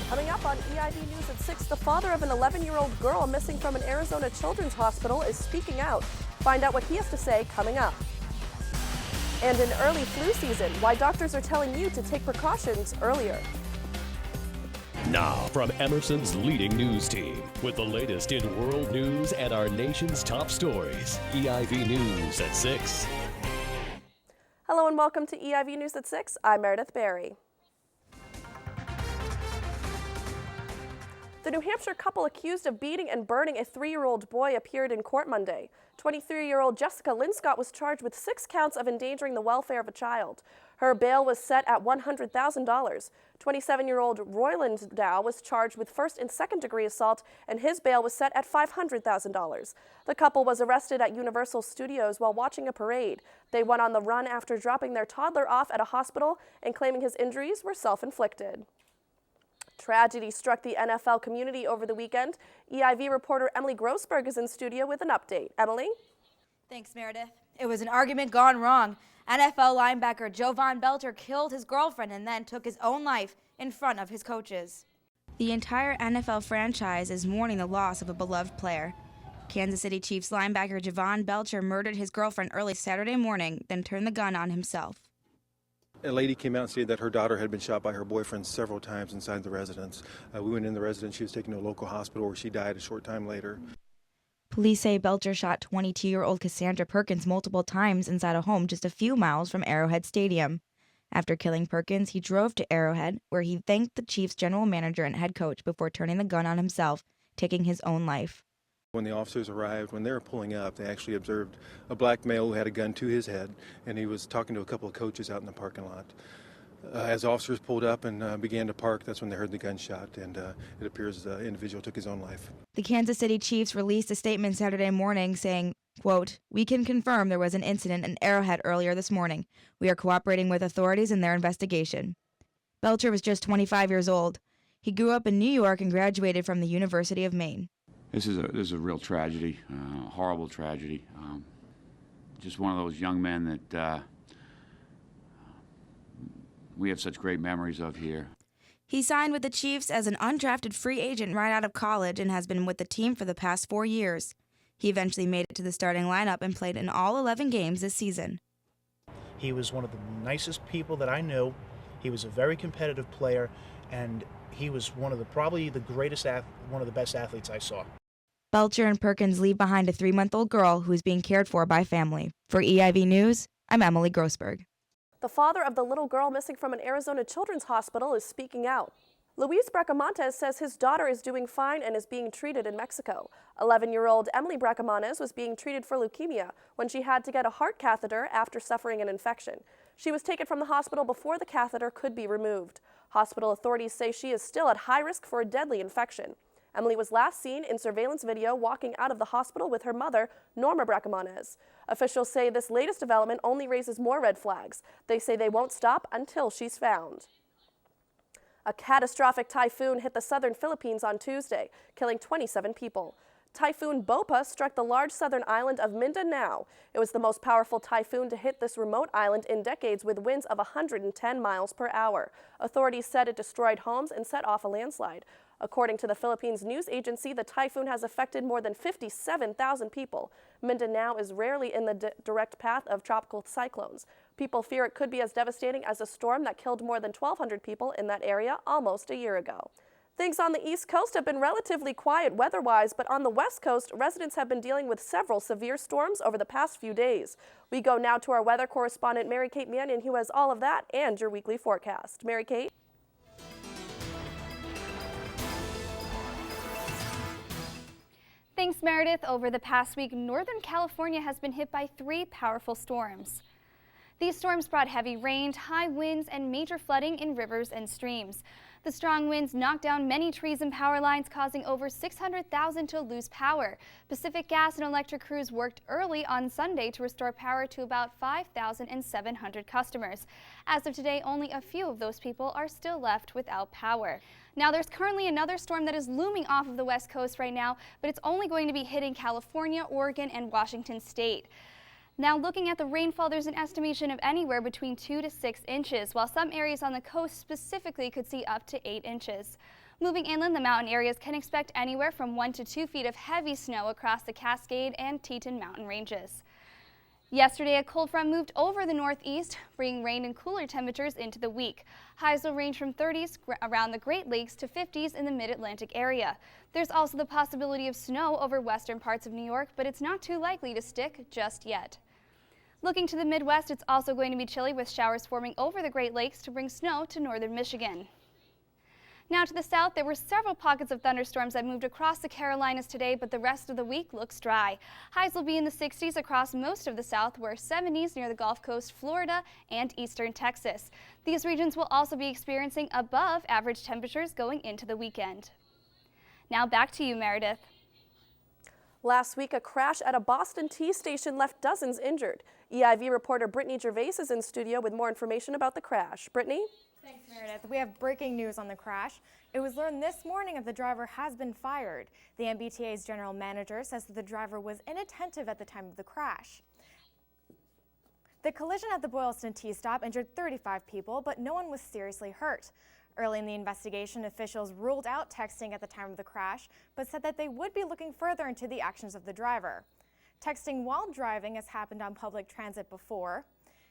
Coming up on EIV News at 6, the father of an 11-year-old girl missing from an Arizona children's hospital is speaking out. Find out what he has to say coming up. And in early flu season, why doctors are telling you to take precautions earlier. Now, from Emerson's leading news team, with the latest in world news and our nation's top stories, EIV News at 6. Hello and welcome to EIV News at 6. I'm Meredith Berry. The New Hampshire couple accused of beating and burning a 3-year-old boy appeared in court Monday. 23-year-old Jessica Linscott was charged with 6 counts of endangering the welfare of a child. Her bail was set at $100,000. 27-year-old Royland Dow was charged with first and second-degree assault, and his bail was set at $500,000. The couple was arrested at Universal Studios while watching a parade. They went on the run after dropping their toddler off at a hospital and claiming his injuries were self-inflicted. Tragedy struck the NFL community over the weekend. EIV reporter Emily Grossberg is in studio with an update. Emily? Thanks, Meredith. It was an argument gone wrong. NFL linebacker Jovan Belcher killed his girlfriend and then took his own life in front of his coaches. The entire NFL franchise is mourning the loss of a beloved player. Kansas City Chiefs linebacker Jovan Belcher murdered his girlfriend early Saturday morning, then turned the gun on himself. A lady came out and said that her daughter had been shot by her boyfriend several times inside the residence. We went in the residence. She was taken to a local hospital where she died a short time later. Police say Belcher shot 22-year-old Cassandra Perkins multiple times inside a home just a few miles from Arrowhead Stadium. After killing Perkins, he drove to Arrowhead, where he thanked the Chiefs' general manager and head coach before turning the gun on himself, taking his own life. When the officers arrived, when they were pulling up, they actually observed a black male who had a gun to his head, and he was talking to a couple of coaches out in the parking lot. As officers pulled up and began to park, that's when they heard the gunshot, and it appears the individual took his own life. The Kansas City Chiefs released a statement Saturday morning saying, quote, "We can confirm there was an incident in Arrowhead earlier this morning. We are cooperating with authorities in their investigation." Belcher was just 25 years old. He grew up in New York and graduated from the University of Maine. This is a real tragedy, horrible tragedy. Just one of those young men that we have such great memories of here. He signed with the Chiefs as an undrafted free agent right out of college and has been with the team for the past 4 years. He eventually made it to the starting lineup and played in all 11 games this season. He was one of the nicest people that I knew. He was a very competitive player, and he was one of the best athletes I saw. Belcher and Perkins leave behind a 3-month-old girl who is being cared for by family. For EIV News, I'm Emily Grossberg. The father of the little girl missing from an Arizona children's hospital is speaking out. Luis Bracamontes says his daughter is doing fine and is being treated in Mexico. 11-year-old Emily Bracamontes was being treated for leukemia when she had to get a heart catheter after suffering an infection. She was taken from the hospital before the catheter could be removed. Hospital authorities say she is still at high risk for a deadly infection. Emily was last seen in surveillance video walking out of the hospital with her mother, Norma Bracamontes. Officials say this latest development only raises more red flags. They say they won't stop until she's found. A catastrophic typhoon hit the southern Philippines on Tuesday, killing 27 people. Typhoon Bopa struck the large southern island of Mindanao. It was the most powerful typhoon to hit this remote island in decades, with winds of 110 miles per hour. Authorities said it destroyed homes and set off a landslide. According to the Philippines news agency, the typhoon has affected more than 57,000 people. Mindanao is rarely in the direct path of tropical cyclones. People fear it could be as devastating as a storm that killed more than 1,200 people in that area almost a year ago. Things on the East Coast have been relatively quiet weather-wise, but on the West Coast, residents have been dealing with several severe storms over the past few days. We go now to our weather correspondent, Mary Kate Mannion, who has all of that and your weekly forecast. Mary Kate? Thanks, Meredith. Over the past week, Northern California has been hit by 3 powerful storms. These storms brought heavy rain, high winds, and major flooding in rivers and streams. The strong winds knocked down many trees and power lines, causing over 600,000 to lose power. Pacific Gas and electric crews worked early on Sunday to restore power to about 5,700 customers. As of today, only a few of those people are still left without power. Now, there's currently another storm that is looming off of the West Coast right now, but it's only going to be hitting California, Oregon, and Washington State. Now, looking at the rainfall, there's an estimation of anywhere between 2 to 6 inches, while some areas on the coast specifically could see up to 8 inches. Moving inland, the mountain areas can expect anywhere from 1 to 2 feet of heavy snow across the Cascade and Teton mountain ranges. Yesterday, a cold front moved over the northeast, bringing rain and cooler temperatures into the week. Highs will range from 30s around the Great Lakes to 50s in the mid-Atlantic area. There's also the possibility of snow over western parts of New York, but it's not too likely to stick just yet. Looking to the Midwest, it's also going to be chilly with showers forming over the Great Lakes to bring snow to northern Michigan. Now to the south, there were several pockets of thunderstorms that moved across the Carolinas today, but the rest of the week looks dry. Highs will be in the 60s across most of the south, where 70s near the Gulf Coast, Florida, and eastern Texas. These regions will also be experiencing above average temperatures going into the weekend. Now back to you, Meredith. Last week, a crash at a Boston T station left dozens injured. EIV reporter Brittany Gervais is in studio with more information about the crash. Brittany? Thanks, Meredith. We have breaking news on the crash. It was learned this morning that the driver has been fired. The MBTA's general manager says that the driver was inattentive at the time of the crash. The collision at the Boylston T-stop injured 35 people, but no one was seriously hurt. Early in the investigation, officials ruled out texting at the time of the crash, but said that they would be looking further into the actions of the driver. Texting while driving has happened on public transit before.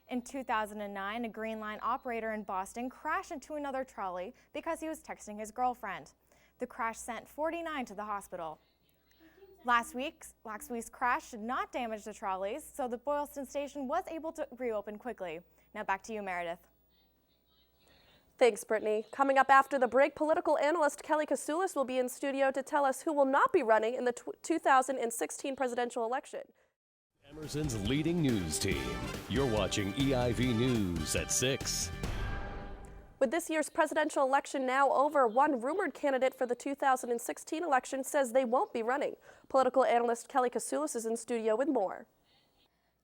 In 2009, a Green Line operator in Boston crashed into another trolley because he was texting his girlfriend. The crash sent 49 to the hospital. Last week's crash did not damage the trolleys, so the Boylston station was able to reopen quickly. Now back to you, Meredith. Thanks, Brittany. Coming up after the break, political analyst Kelly Kasoulis will be in studio to tell us who will not be running in the 2016 presidential election. Emerson's leading news team. You're watching EIV News at 6. With this year's presidential election now over, one rumored candidate for the 2016 election says they won't be running. Political analyst Kelly Kasoulis is in studio with more.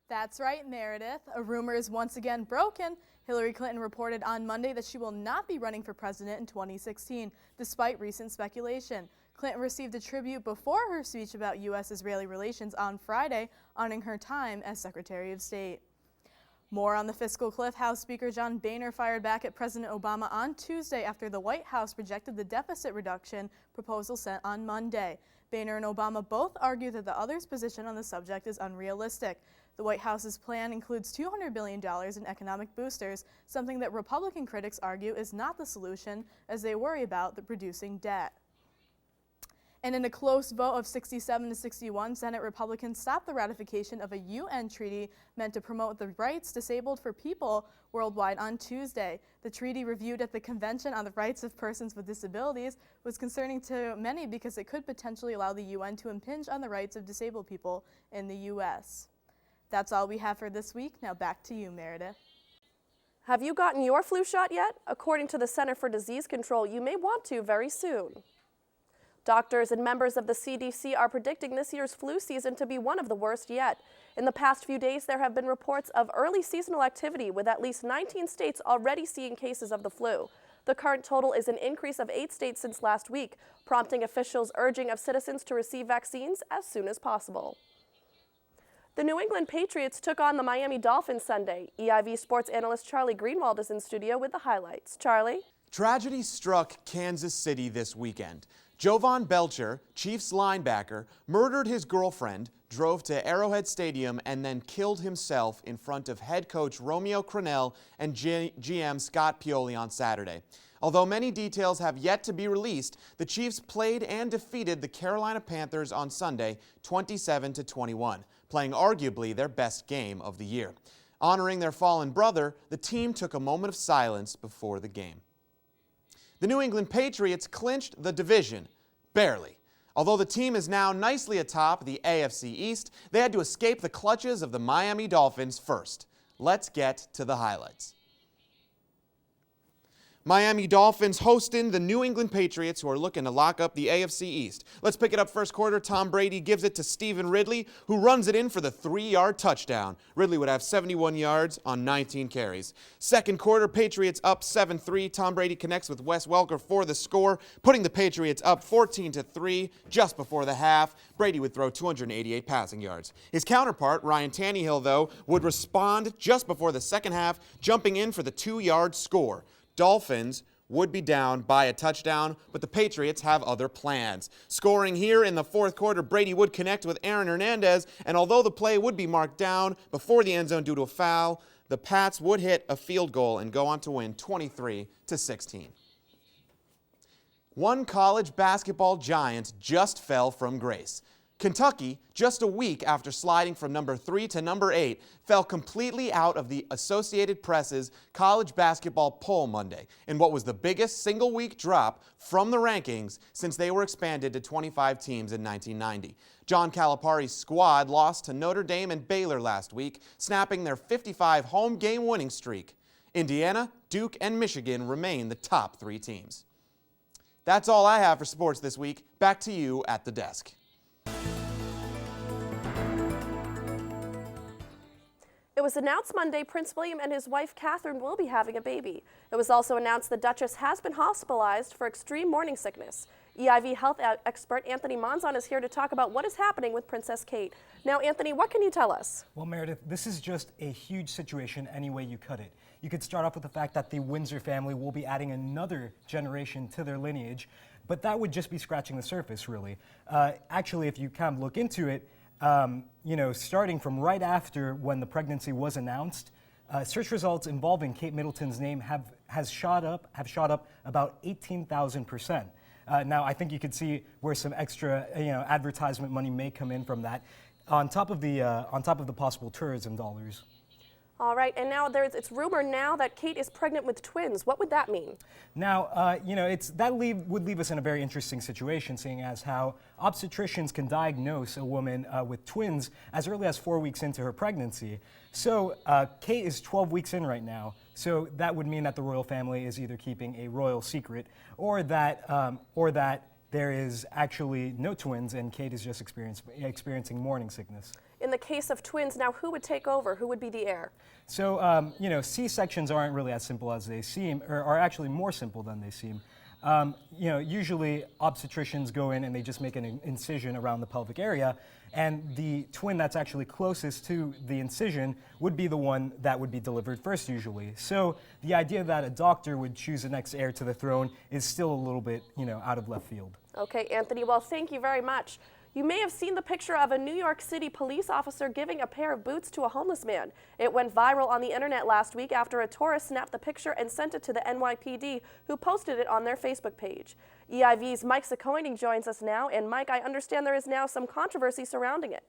That's right, Meredith. A rumor is once again broken. Hillary Clinton reported on Monday that she will not be running for president in 2016, despite recent speculation. Clinton received a tribute before her speech about U.S.-Israeli relations on Friday, honoring her time as Secretary of State. More on the fiscal cliff. House Speaker John Boehner fired back at President Obama on Tuesday after the White House rejected the deficit reduction proposal sent on Monday. Boehner and Obama both argued that the other's position on the subject is unrealistic. The White House's plan includes $200 billion in economic boosters, something that Republican critics argue is not the solution as they worry about the reducing debt. And in a close vote of 67 to 61, Senate Republicans stopped the ratification of a UN treaty meant to promote the rights disabled for people worldwide on Tuesday. The treaty, reviewed at the Convention on the Rights of Persons with Disabilities, was concerning to many because it could potentially allow the UN to impinge on the rights of disabled people in the U.S. That's all we have for this week. Now back to you, Meredith. Have you gotten your flu shot yet? According to the Center for Disease Control, you may want to very soon. Doctors and members of the CDC are predicting this year's flu season to be one of the worst yet. In the past few days, there have been reports of early seasonal activity, with at least 19 states already seeing cases of the flu. The current total is an increase of 8 states since last week, prompting officials urging of citizens to receive vaccines as soon as possible. The New England Patriots took on the Miami Dolphins Sunday. EIV sports analyst Charlie Greenwald is in studio with the highlights. Charlie? Tragedy struck Kansas City this weekend. Jovan Belcher, Chiefs linebacker, murdered his girlfriend, drove to Arrowhead Stadium, and then killed himself in front of head coach Romeo Crennel and GM Scott Pioli on Saturday. Although many details have yet to be released, the Chiefs played and defeated the Carolina Panthers on Sunday 27-21, playing arguably their best game of the year. Honoring their fallen brother, the team took a moment of silence before the game. The New England Patriots clinched the division, barely. Although the team is now nicely atop the AFC East, they had to escape the clutches of the Miami Dolphins first. Let's get to the highlights. Miami Dolphins hosting the New England Patriots, who are looking to lock up the AFC East. Let's pick it up first quarter. Tom Brady gives it to Stephen Ridley, who runs it in for the 3-yard touchdown. Ridley would have 71 yards on 19 carries. Second quarter, Patriots up 7-3. Tom Brady connects with Wes Welker for the score, putting the Patriots up 14-3 just before the half. Brady would throw 288 passing yards. His counterpart, Ryan Tannehill, though, would respond just before the second half, jumping in for the 2-yard score. Dolphins would be down by a touchdown, but the Patriots have other plans. Scoring here in the fourth quarter, Brady would connect with Aaron Hernandez, and although the play would be marked down before the end zone due to a foul, the Pats would hit a field goal and go on to win 23-16. One college basketball giant just fell from grace. Kentucky, just a week after sliding from number 3 to number 8, fell completely out of the Associated Press's college basketball poll Monday in what was the biggest single-week drop from the rankings since they were expanded to 25 teams in 1990. John Calipari's squad lost to Notre Dame and Baylor last week, snapping their 55 home game winning streak. Indiana, Duke, and Michigan remain the top 3 teams. That's all I have for sports this week. Back to you at the desk. It was announced Monday Prince William and his wife Catherine will be having a baby. It was also announced the Duchess has been hospitalized for extreme morning sickness. EIV health expert Anthony Monzon is here to talk about what is happening with Princess Kate. Now, Anthony, what can you tell us? Well, Meredith, this is just a huge situation any way you cut it. You could start off with the fact that the Windsor family will be adding another generation to their lineage, but that would just be scratching the surface, really. Actually, if you kind of look into it, starting from right after when the pregnancy was announced, search results involving Kate Middleton's name have shot up about 18,000%. Now, I think you could see where some extra, advertisement money may come in from that, on top of the possible tourism dollars. All right, and now it's rumored now that Kate is pregnant with twins. What would that mean? Now, would leave us in a very interesting situation, seeing as how obstetricians can diagnose a woman with twins as early as 4 weeks into her pregnancy. So Kate is 12 weeks in right now. So that would mean that the royal family is either keeping a royal secret, or that there is actually no twins and Kate is just experiencing morning sickness. In the case of twins, now who would take over? Who would be the heir? So, C-sections aren't really as simple as they seem, or are actually more simple than they seem. Usually obstetricians go in and they just make an incision around the pelvic area, and the twin that's actually closest to the incision would be the one that would be delivered first usually. So the idea that a doctor would choose the next heir to the throne is still a little bit, out of left field. Okay, Anthony, well, thank you very much. You may have seen the picture of a New York City police officer giving a pair of boots to a homeless man. It went viral on the internet last week after a tourist snapped the picture and sent it to the NYPD, who posted it on their Facebook page. EIV's Mike Sakoining joins us now, and Mike, I understand there is now some controversy surrounding it.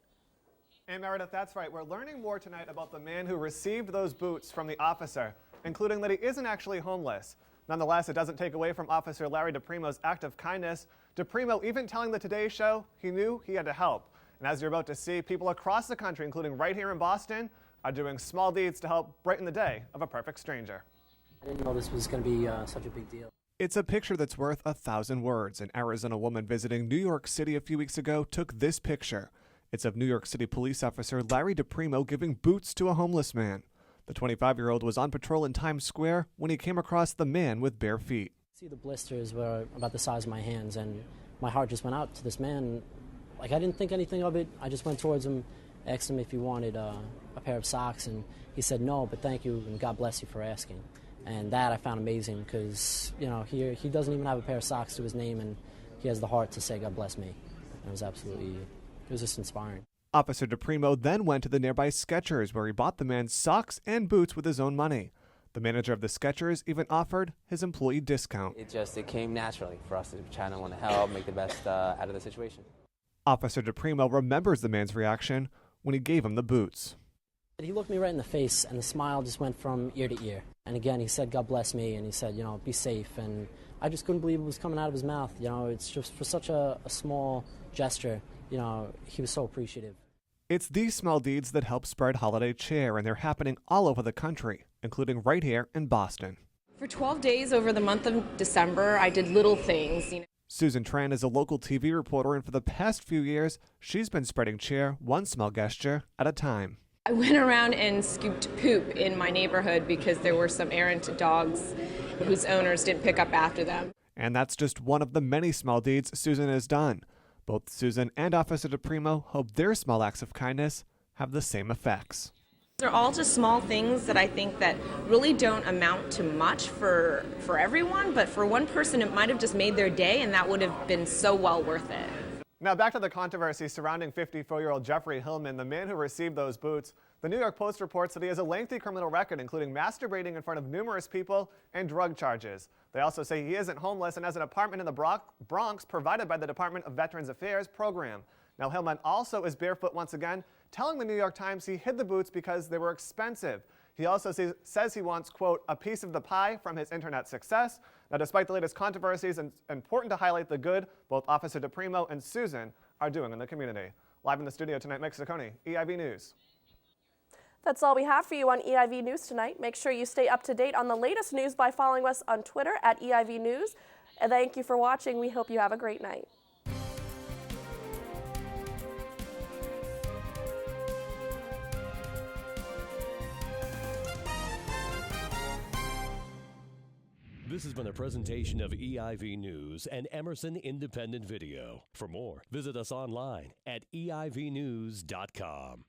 And Meredith, that's right. We're learning more tonight about the man who received those boots from the officer, including that he isn't actually homeless. Nonetheless, it doesn't take away from Officer Larry DePrimo's act of kindness. DePrimo even telling the Today Show he knew he had to help. And as you're about to see, people across the country, including right here in Boston, are doing small deeds to help brighten the day of a perfect stranger. I didn't know this was going to be such a big deal. It's a picture that's worth 1,000 words. An Arizona woman visiting New York City a few weeks ago took this picture. It's of New York City police officer Larry DePrimo giving boots to a homeless man. The 25-year-old was on patrol in Times Square when he came across the man with bare feet. See, the blisters were about the size of my hands, and my heart just went out to this man. Like, I didn't think anything of it. I just went towards him, asked him if he wanted a pair of socks, and he said no, but thank you, and God bless you for asking. And that I found amazing because, he doesn't even have a pair of socks to his name, and he has the heart to say God bless me. And it was just inspiring. Officer DePrimo then went to the nearby Skechers, where he bought the man socks and boots with his own money. The manager of the Skechers even offered his employee discount. It came naturally for us to try to want to help, make the best out of the situation. Officer DePrimo remembers the man's reaction when he gave him the boots. He looked me right in the face, and the smile just went from ear to ear. And again, he said, God bless me, and he said, be safe. And I just couldn't believe it was coming out of his mouth. It's just for such a small gesture, he was so appreciative. It's these small deeds that help spread holiday cheer, and they're happening all over the country, including right here in Boston. For 12 days over the month of December, I did little things. Susan Tran is a local TV reporter, and for the past few years, she's been spreading cheer one small gesture at a time. I went around and scooped poop in my neighborhood because there were some errant dogs whose owners didn't pick up after them. And that's just one of the many small deeds Susan has done. Both Susan and Officer DePrimo hope their small acts of kindness have the same effects. They're all just small things that I think that really don't amount to much for everyone, but for one person it might have just made their day, and that would have been so well worth it. Now back to the controversy surrounding 54-year-old Jeffrey Hillman, the man who received those boots. The New York Post reports that he has a lengthy criminal record, including masturbating in front of numerous people and drug charges. They also say he isn't homeless and has an apartment in the Bronx provided by the Department of Veterans Affairs program. Now Hillman also is barefoot once again, telling the New York Times he hid the boots because they were expensive. He also says he wants, quote, a piece of the pie from his internet success. Now, despite the latest controversies, it's important to highlight the good both Officer DePrimo and Susan are doing in the community. Live in the studio tonight, Mike Ciccone, EIV News. That's all we have for you on EIV News tonight. Make sure you stay up to date on the latest news by following us on Twitter at EIV News. And thank you for watching. We hope you have a great night. This has been a presentation of EIV News and Emerson Independent Video. For more, visit us online at eivnews.com.